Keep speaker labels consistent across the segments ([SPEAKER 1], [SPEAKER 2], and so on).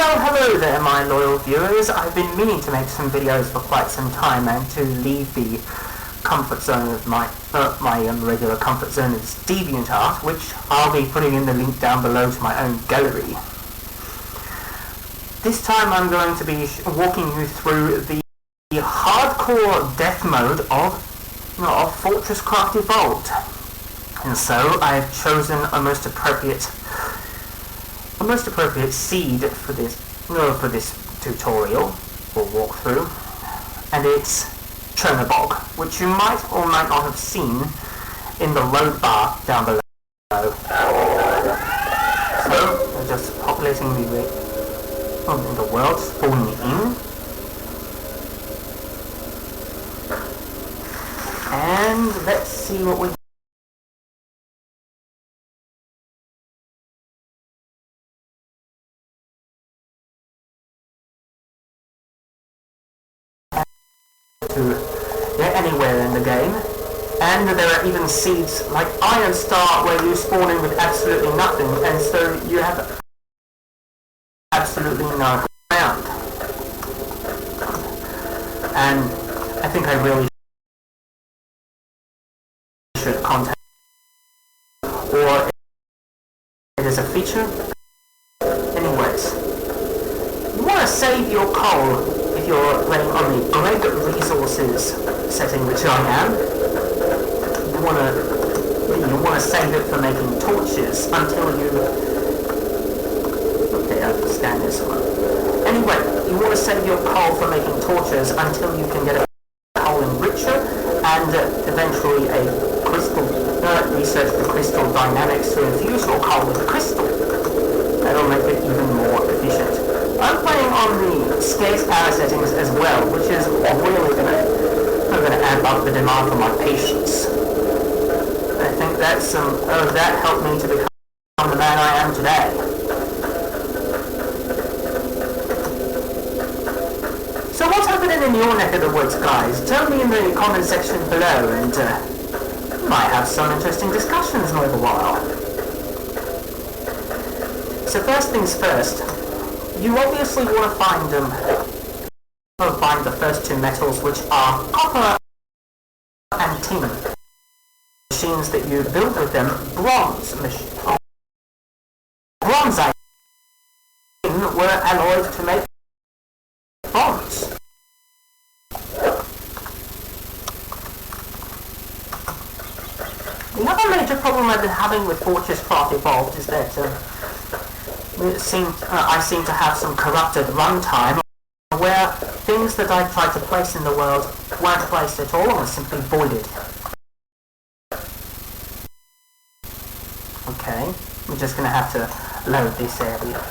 [SPEAKER 1] Well, hello there, my loyal viewers. I've been meaning to make some videos for quite some time and to leave the comfort zone of my regular comfort zone is DeviantArt, which I'll be putting in the link down below to my own gallery. This time I'm going to be walking you through the hardcore death mode of FortressCraft Evolved. And so I've chosen a most appropriate seed for this tutorial or walkthrough, and it's Chernobog, which you might or might not have seen in the load bar down below. So we're just populating the world, spawning in, and let's see what we anywhere in the game. And there are even seeds like Iron Star where you spawn in with absolutely nothing, and so you have absolutely no ground. And I think I really should contact, or it is a feature. Anyways, you want to save your coal if you're playing on the Greg Resources setting, which I am. You want to save it for making torches until you... Okay, I'll scan this one. Anyway, you want to save your coal for making torches until you can get a coal enricher and eventually a crystal... research the crystal dynamics to infuse your coal with a crystal. That'll make it even more efficient. I'm playing on the scarce power settings as well, which is really going to amp up the demand for my patience. I think that's that helped me to become the man I am today. So what's happening in your neck of the woods, guys? Tell me in the comment section below, and we might have some interesting discussions in a little while. So first things first, you obviously want to find the first two metals, which are copper and tin. Machines that you build with them, bronze machines. Bronze were alloyed to make bronze. The other major problem I've been having with FortressCraft Evolved is that I seem to have some corrupted runtime where things that I tried to place in the world weren't placed at all and were simply voided. Okay, we're just going to have to load this area.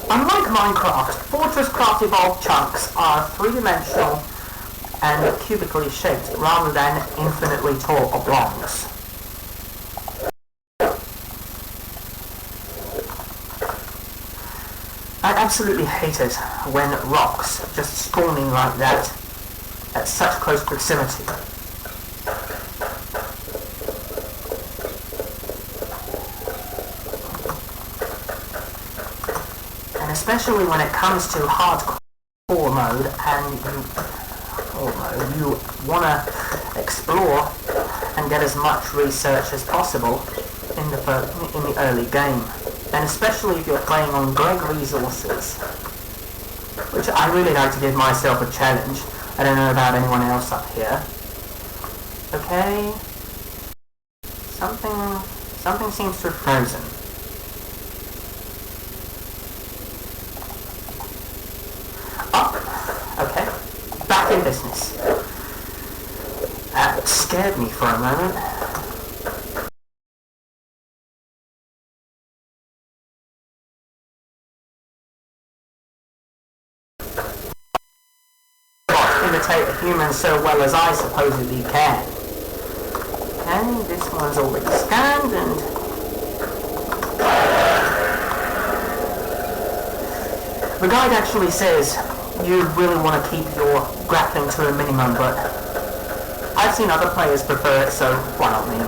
[SPEAKER 1] Unlike Minecraft, FortressCraft Evolved chunks are three-dimensional and cubically shaped rather than infinitely tall oblongs. I absolutely hate it when rocks just spawning like that at such close proximity. And especially when it comes to hardcore mode and you want to explore and get as much research as possible in the early game. And especially if you're playing on Greg Resources, which I really like to give myself a challenge. I don't know about anyone else up here. Okay. Something seems to have frozen. Oh, okay. Back in business. That scared me for a moment. Imitate a human so well as I supposedly can. Okay, this one's already scanned, and the guide actually says you really want to keep your grappling to a minimum, but I've seen other players prefer it, so why not me?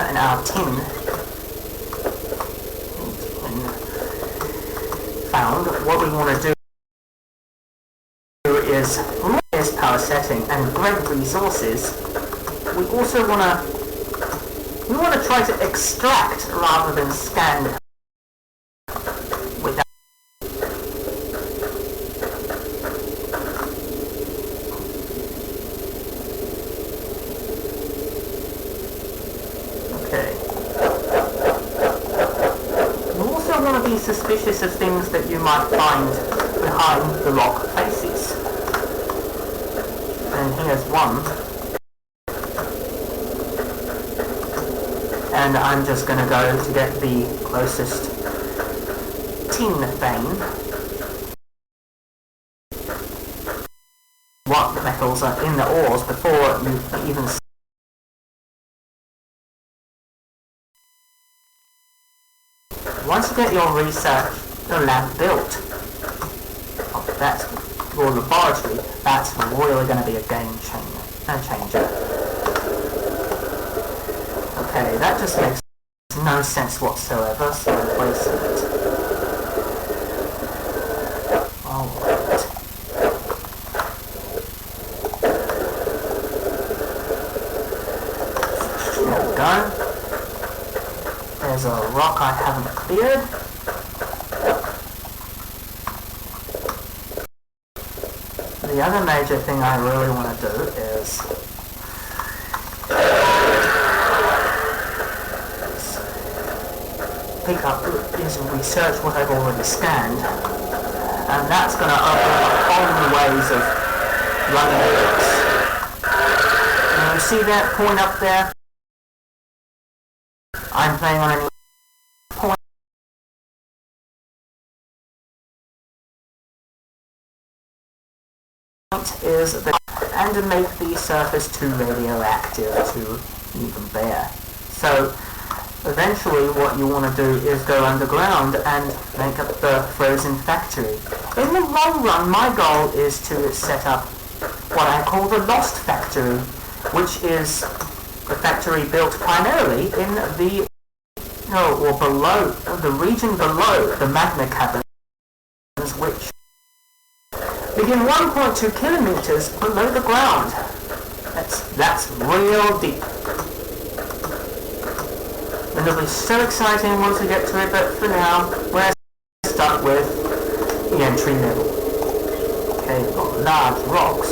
[SPEAKER 1] in our tin found, what we want to do is this power setting and great resources. We also want to try to extract rather than scan without. Okay. You also want to be suspicious of things that you might find behind the rock faces. And here's one. And I'm just going to go to get the closest tin vein. What metals are in the ores before you even see. Once you get your research lab built, that's your laboratory, that's really going to be a game changer. Okay, that just makes no sense whatsoever, so replace it. Alright. There we go. There's a rock I haven't cleared. The other major thing I really want to do is pick up is research what I've already scanned, and that's going to open up whole new ways of running this. And you see that point up there? I'm playing on any point. Is the and to make the surface too radioactive to even bear. So eventually what you want to do is go underground and make up the frozen factory. In the long run, my goal is to set up what I call the Lost Factory, which is a factory built primarily in the below the region below the magma caverns, which begin 1.2 kilometers below the ground. That's real deep. And it'll be so exciting once we get to it, but for now, we're stuck with the entry level. Okay, we've got large rocks.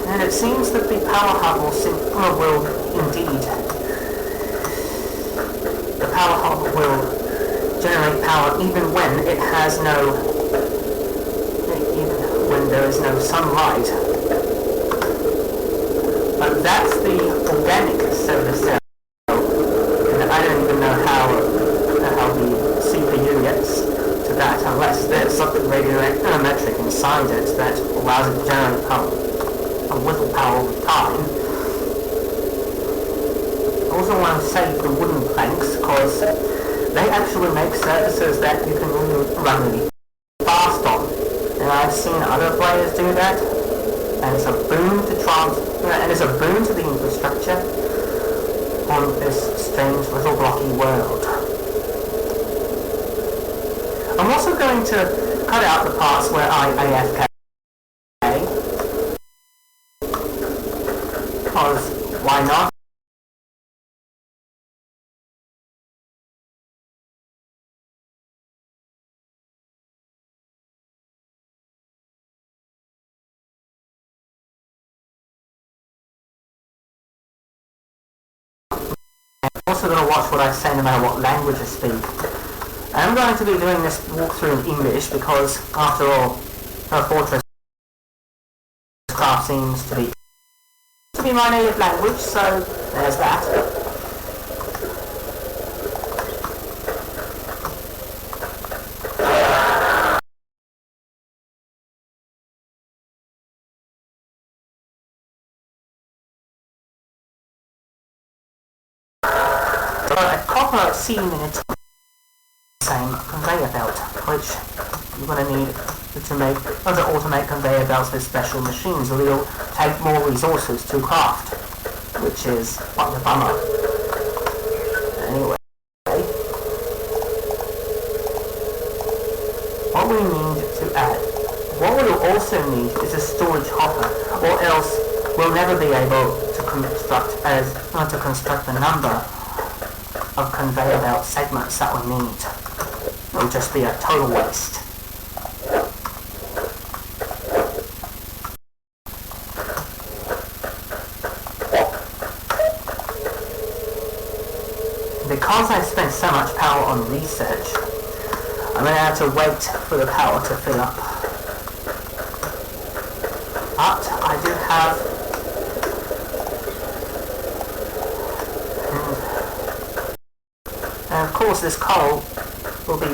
[SPEAKER 1] And it seems that the power hub will indeed, the power hub will generate power even when it has when there is no sunlight. But that's the organic solar cell. And I don't even know how the CPU gets to that unless there's something radiometric inside it that allows it to generate a little power over time. I also want to save the wooden planks because they actually make surfaces that you can run really fast on. And I've seen other players do that, and it's a boon to the infrastructure on this strange little blocky world. I'm also going to cut out the parts where I AFK, because why not? I'm also going to watch what I say no matter what language I speak. I'm going to be doing this walkthrough in English because, after all, FortressCraft seems to be my native language, so there's that. A copper seam in its same conveyor belt, which you're going to need to automate conveyor belts with special machines will take more resources to craft, which is quite a bummer. Anyway, what we need to add, what we'll also need is a storage hopper, or else we'll never be able to construct the number of conveyor belt segments that we need. It'll just be a total waste. Because I spent so much power on research, I'm going to have to wait for the power to fill up. But I do have and of course this coal will be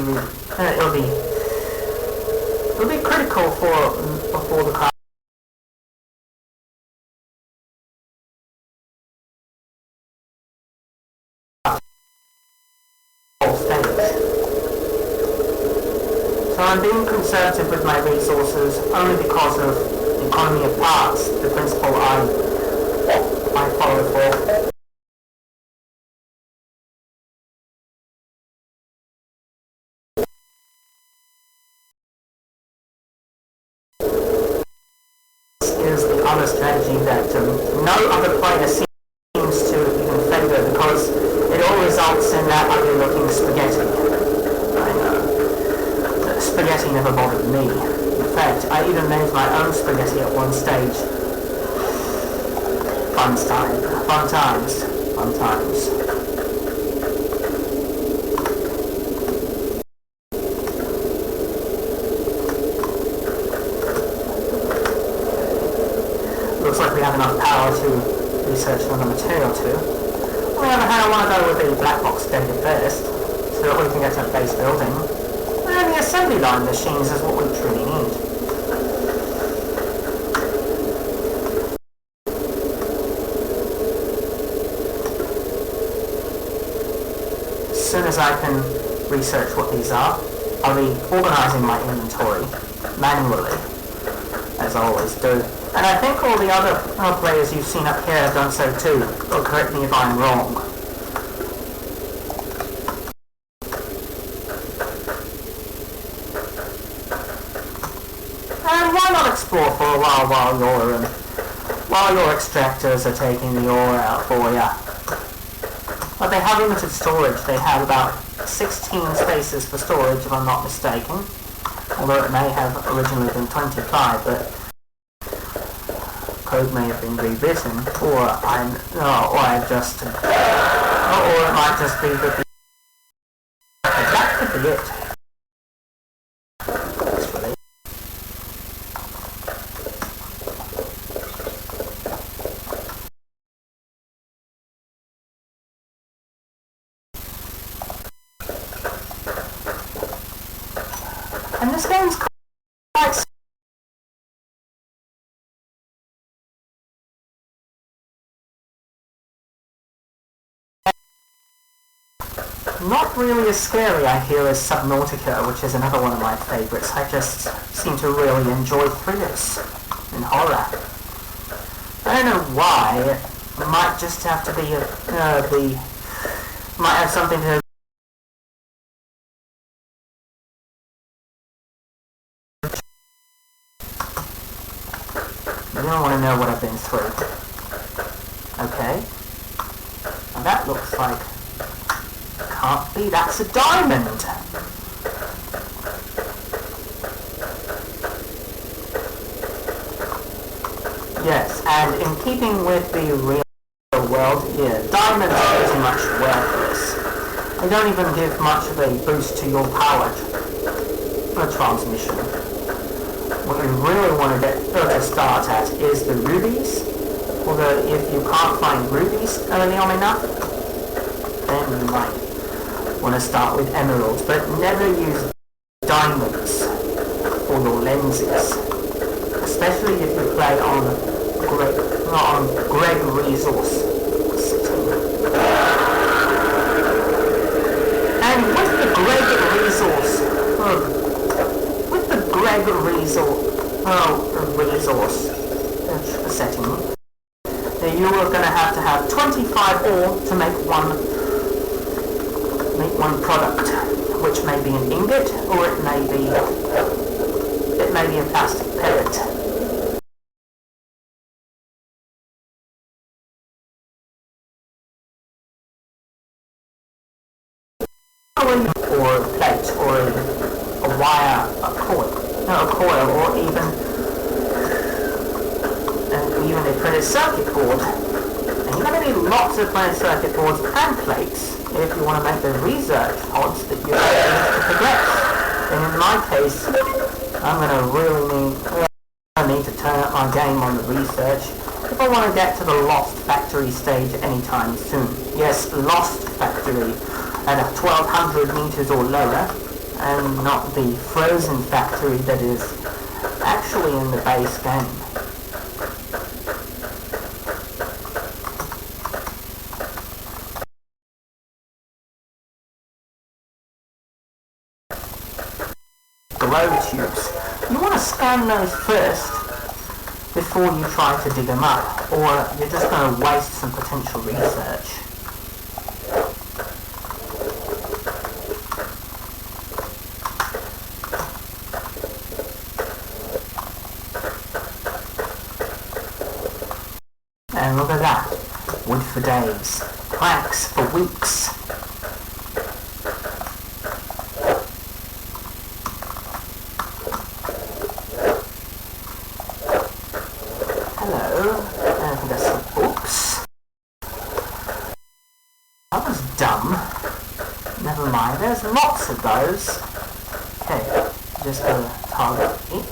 [SPEAKER 1] critical for the car. So I'm being conservative with my resources only because of economy of parts, the principle I follow for. Is the other strategy that no other player seems to even favour, because it all results in that ugly looking spaghetti. I know. Spaghetti never bothered me. In fact, I even made my own spaghetti at one stage. Fun times. Looks like we have enough power to research another material too. On the other hand, I want to go with the black box data first, so that we can get to the base building. And the assembly line machines is what we truly need. As soon as I can research what these are, I'll be organising my inventory manually, as I always do. And I think all the other players you've seen up here have done so too. Or correct me if I'm wrong. And why not explore for a while while your extractors are taking the ore out for ya? But they have limited storage. They have about 16 spaces for storage, if I'm not mistaken. Although it may have originally been 25, but code may have been rewritten, or it might just be that that could be it. And this game's quite not really as scary, I hear, as Subnautica, which is another one of my favourites. I just seem to really enjoy thrillers and horror. I don't know why. It might just have to be might have something to. You don't want to know what I've been through. Okay. Now that looks like. Can't be, that's a diamond! Yes, and in keeping with the real world here, diamonds are pretty much worthless. They don't even give much of a boost to your power transmission. What we really want to get to start at is the rubies, although if you can't find rubies early on enough, then you might want to start with emeralds, but never use diamonds for your lenses, especially if you play on Greg Resource City. And with the Greg resource setting, you are going to have 25 ore to make one product, which may be an ingot or it may be a plastic pellet. Or a plate, or a wire, a coil, or even a printed circuit board. And you're going to need lots of printed circuit boards and plates if you want to make the research pods that you're going to progress. And in my case, I'm going to really need to turn up my game on the research if I want to get to the Lost Factory stage anytime soon. Yes, Lost Factory at 1200 meters or lower, and not the Frozen Factory that is actually in the base game. Glow tubes. You want to scan those first before you try to dig them up, or you're just going to waste some potential research. And look at that. Wood for days. Planks for weeks. Hello. And there's some books. That was dumb. Never mind. There's lots of those. Okay. Just gonna target it.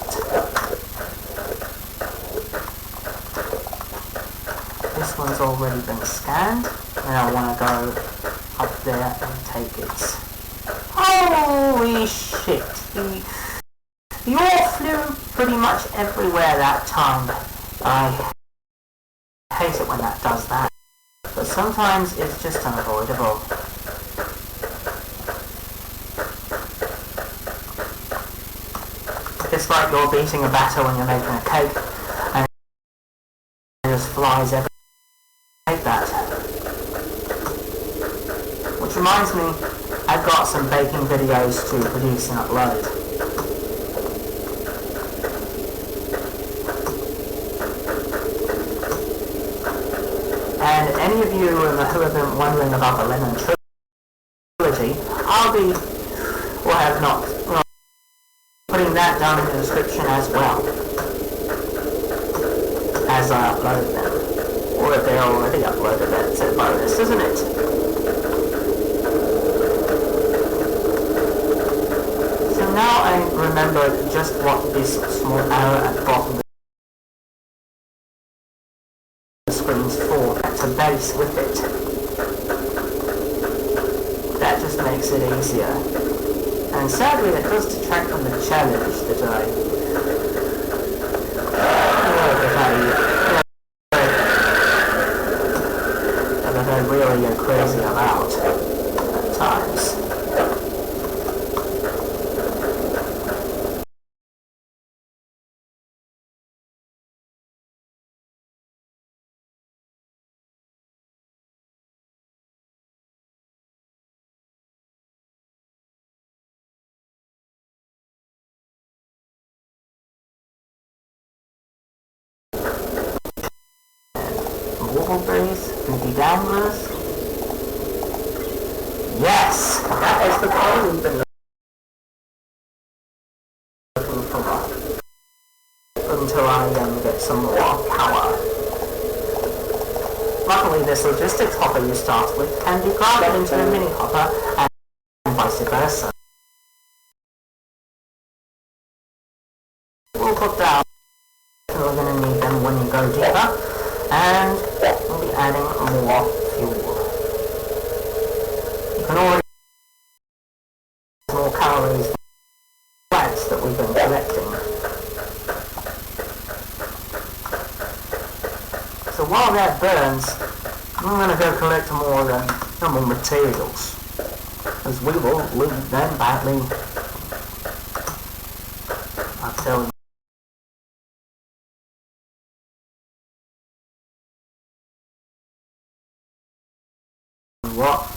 [SPEAKER 1] This one's already been scanned, and I want to go up there and take it. Holy shit! The ore flew pretty much everywhere that time. I hate it when that does that, but sometimes it's just unavoidable. It's like you're beating a batter when you're making a cake, and it just flies everywhere. That. Which reminds me, I've got some baking videos to produce and upload. And any of you who have been wondering about the Lemon Trilogy, I'll be, or have not, putting that down in the description as well, as I upload them. Or if they already uploaded it, it's a bonus, isn't it? So now I remembered just what this small arrow at the bottom of the screen's for. That's a base with it. That just makes it easier. And sadly it does detract from the challenge that I really go crazy about at times. Warbleberries, Mickey Danglers. Yes! That is the color we've been looking for until I get some more power. Luckily this logistics hopper you start with can be grounded into a mini hopper and vice versa. We'll put down, so we're going to need them when you go deeper, and we'll be adding more fuel. You can already more calories than plants that we've been collecting. So while that burns, I'm going to go collect more materials, because we will leave them badly. I tell what?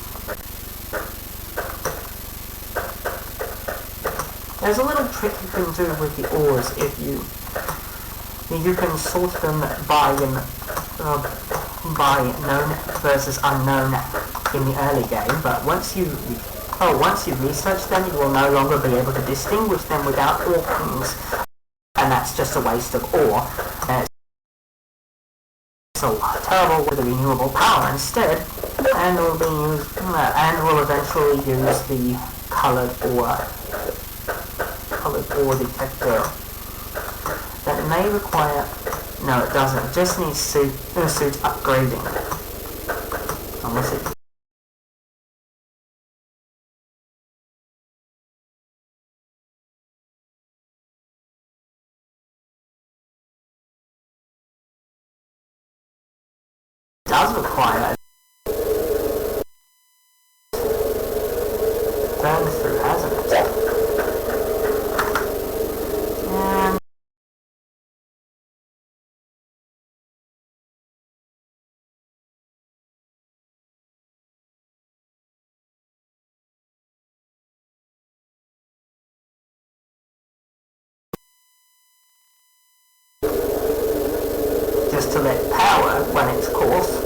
[SPEAKER 1] There's a little trick you can do with the ores if you can sort them by known versus unknown in the early game, but once you research them, you will no longer be able to distinguish them without ore pings, and that's just a waste of ore. So terrible with the renewable power instead, and will eventually use the colored ore detector. That may require... No, it doesn't. It just needs suit upgrading. Unless it... does require burn through, hasn't it? And just to let power run its course.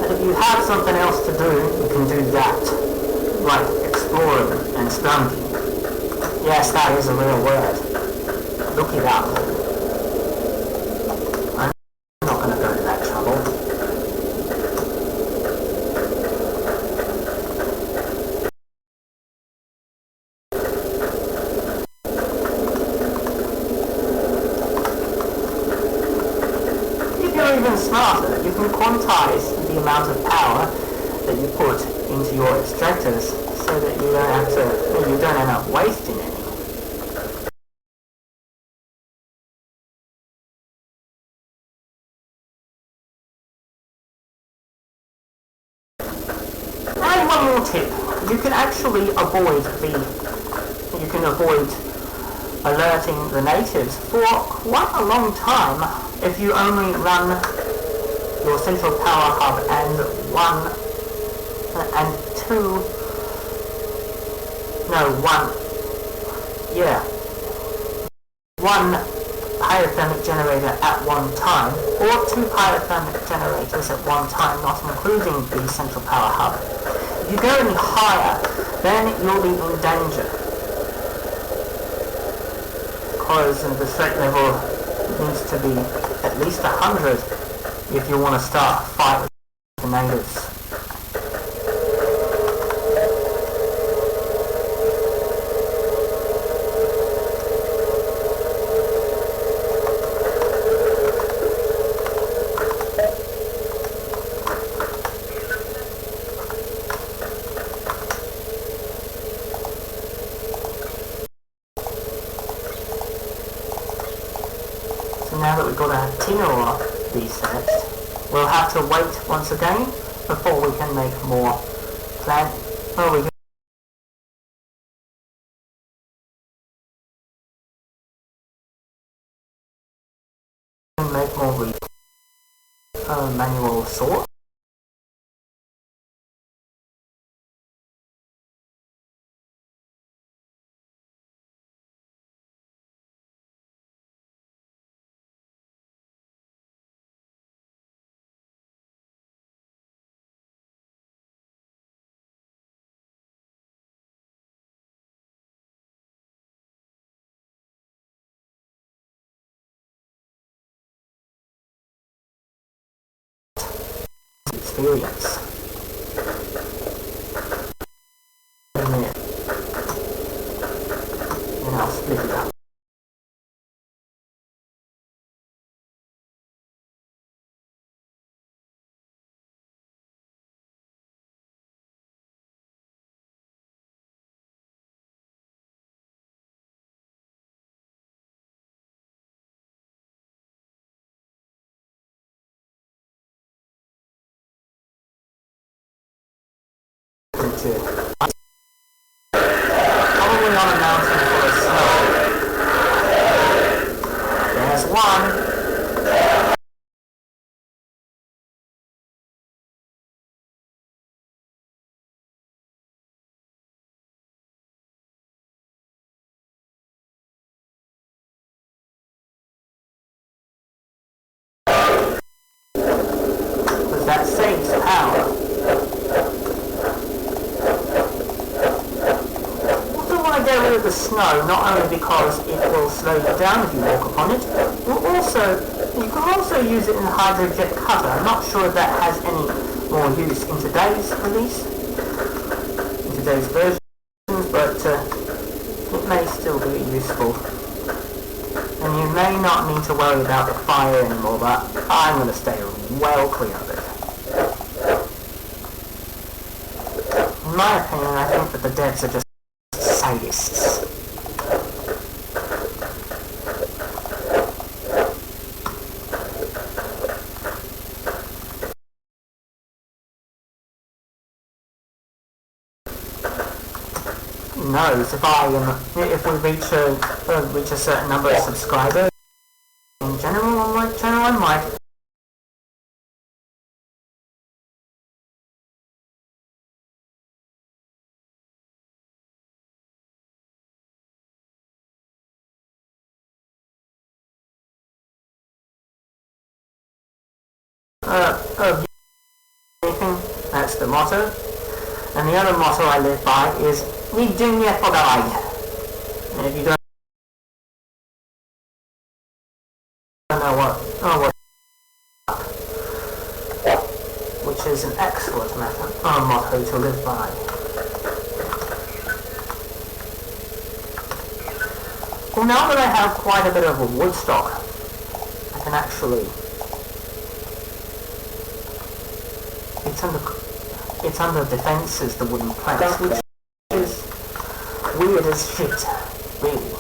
[SPEAKER 1] And if you have something else to do, you can do that, like exploring and spelunking. Yes, that is a real word. Look it up. I'm not going to go to that trouble. If you're even smarter, you can quantize the amount of power that you put into your extractors so that you don't end up wasting any. And one more tip, you can avoid alerting the natives for quite a long time if you only run your central power hub and one pyrothermic generator at one time, or 2 pyrothermic generators at one time, not including the central power hub. If you go any higher, then you'll be in danger, because the threat level needs to be at least 100 if you want to start a fight with the natives. Now that we've got our tinor researched, we'll have to wait once again before we can make more we can make more manual sort. Experience. A minute. And I'll split it up. Probably on a mountain full of snow. There's one. because that saves power. Also want to get rid of the snow, not only because it will slow you down if you walk upon it, you can also use it in a hydrojet cutter. I'm not sure if that has any more use in today's release, in today's version, but it may still be useful. And you may not need to worry about the fire anymore, but I'm going to stay well clear of it. In my opinion, I think that the devs are just sadists. Who knows, if we reach a certain number of subscribers in general on my channel, I might anything. That's the motto. And the other motto I live by is "Ni dunya podai." And if you don't know what which is an excellent motto to live by. Well, now that I have quite a bit of a wood stock, I can actually... It's under defences, the wooden planks, which is weird as shit, really.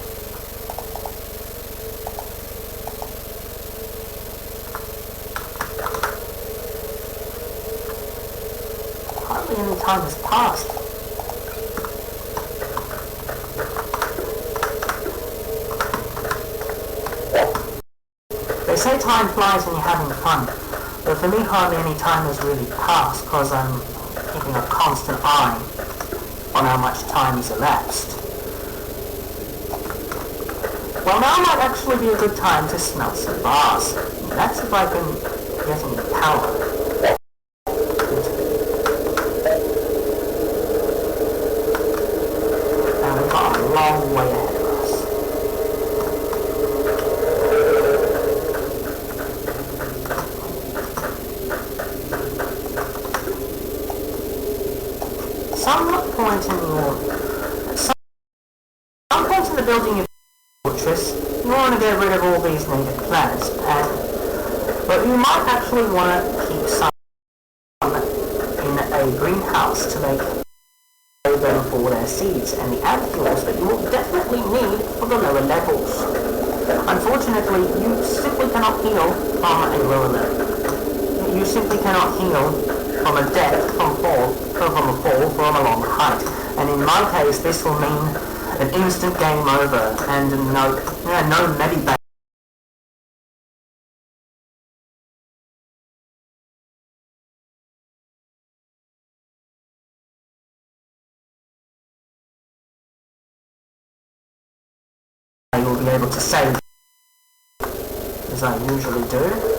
[SPEAKER 1] Hardly any time has passed. They say time flies when you're having fun, but for me hardly any time has really passed because I'm keeping a constant eye on how much time has elapsed. Well, now might actually be a good time to smelt some bars. That's if I can get any power. And we've got a long way ahead of us. Some point in the building of fortress, you want to get rid of all these native plants, but you might actually want to keep some in a greenhouse to make them for their seeds and the anfuels that you will definitely need for the lower levels. Unfortunately, you simply cannot heal from a lower level. You simply cannot heal from a death, from a fall from a long height. And in my case, this will mean an instant game over and no medibank. I will be able to save as I usually do.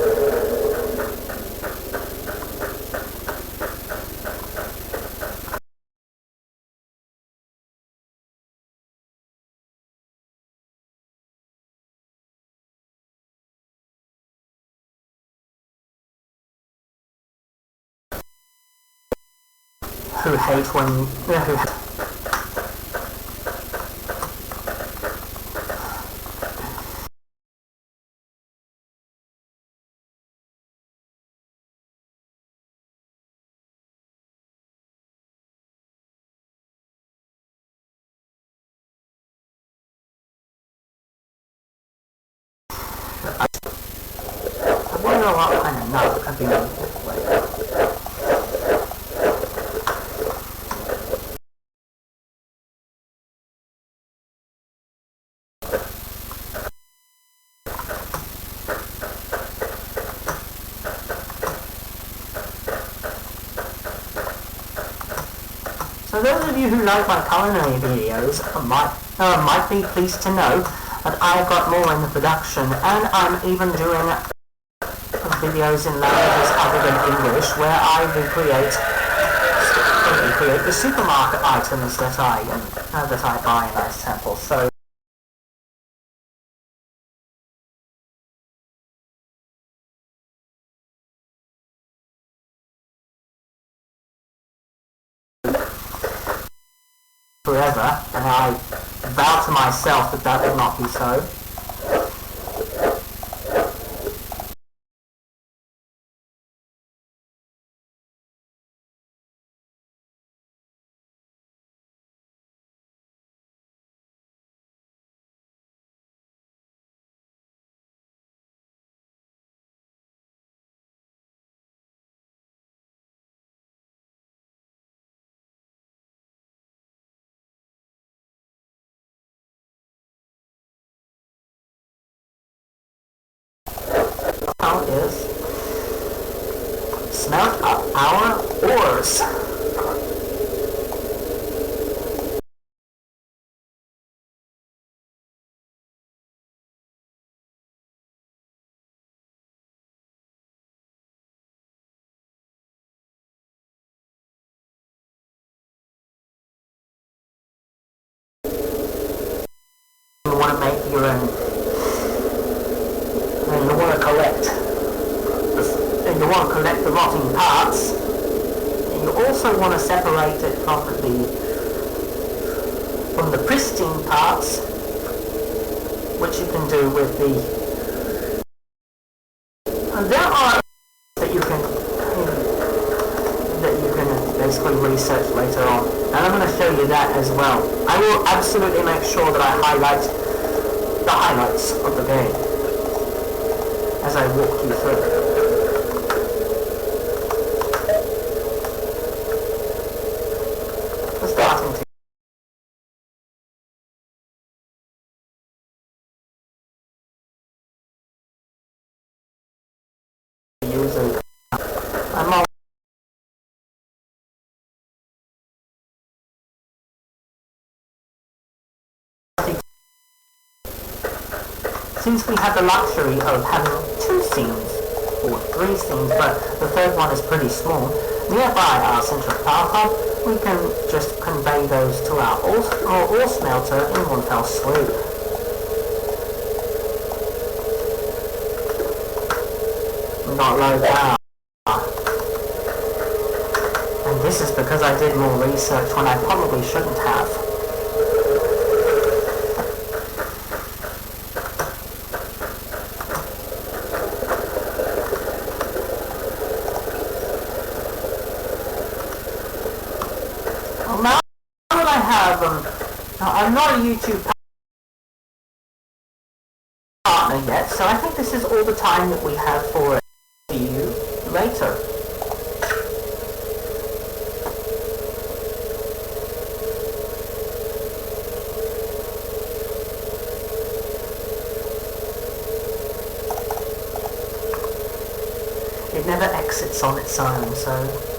[SPEAKER 1] Who hate when I wonder what kind of nut I've been able to play. So those of you who like my culinary videos might be pleased to know that I've got more in the production, and I'm even doing videos in languages other than English where I recreate the supermarket items that I buy in those temples. So forever, and I vow to myself that that will not be so. Now is smelt up our ores. You want to make your own, and you want to collect the rotting parts, and you also want to separate it from the pristine parts, which you can do with the. And there are that you can basically research later on, and I'm going to show you that as well. I will absolutely make sure that I highlight the highlights of the game as I walk you through. We're starting to use it. Since we have the luxury of having 2 scenes, or 3 scenes, but the third one is pretty small, nearby our central power hub, we can just convey those to our ore smelter in one fell swoop. Not low power. And this is because I did more research when I probably shouldn't have. Now that I have I'm not a YouTube partner yet, so I think this is all the time that we have for it. See you later. It never exits on its own, so